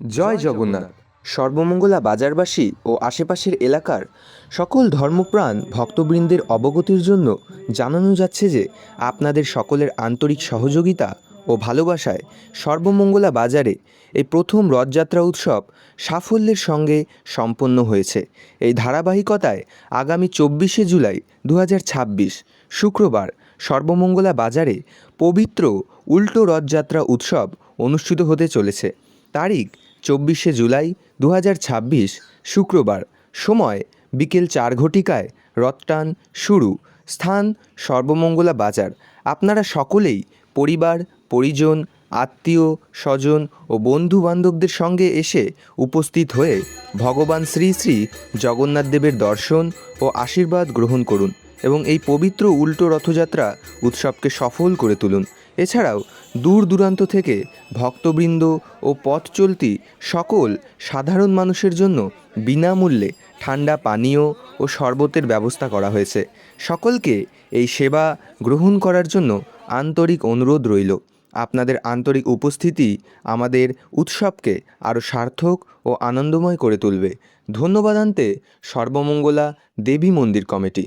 জয় জগন্নাথ। সর্বমঙ্গলা বাজারবাসী ও আশেপাশের এলাকার সকল ধর্মপ্রাণ ভক্তবৃন্দের অবগতির জন্য জানানো যাচ্ছে যে আপনাদের সকলের আন্তরিক সহযোগিতা ও ভালোবাসায় সর্বমঙ্গলা বাজারে এই প্রথম রথযাত্রা উৎসব সাফল্যের সঙ্গে সম্পন্ন হয়েছে। এই ধারাবাহিকতায় আগামী 24শে জুলাই 2026 শুক্রবার সর্বমঙ্গলা বাজারে পবিত্র উল্টো রথযাত্রা উৎসব অনুষ্ঠিত হতে চলেছে। তারিখ 24শে জুলাই 2026 শুক্রবার। সময় বিকেল 4 ঘটিকায় রথটান শুরু। স্থান সর্বমঙ্গলা বাজার। আপনারা সকলেই পরিবার, পরিজন, আত্মীয় স্বজন ও বন্ধু বান্ধবদের সঙ্গে এসে উপস্থিত হয়ে ভগবান শ্রী শ্রী জগন্নাথ দেবের দর্শন ও আশীর্বাদ গ্রহণ করুন এবং এই পবিত্র উল্টো রথযাত্রা উৎসবকে সফল করে তুলুন। এছাড়াও দূর দূরান্ত থেকে ভক্তবৃন্দ ও পথ চলতি সকল সাধারণ মানুষের জন্য বিনামূল্যে ঠান্ডা পানীয় ও শরবতের ব্যবস্থা করা হয়েছে। সকলকে এই সেবা গ্রহণ করার জন্য আন্তরিক অনুরোধ রইল। আপনাদের আন্তরিক উপস্থিতি আমাদের উৎসবকে আরও সার্থক ও আনন্দময় করে তুলবে। ধন্যবাদ আনতে সর্বমঙ্গলা দেবী মন্দির কমিটি।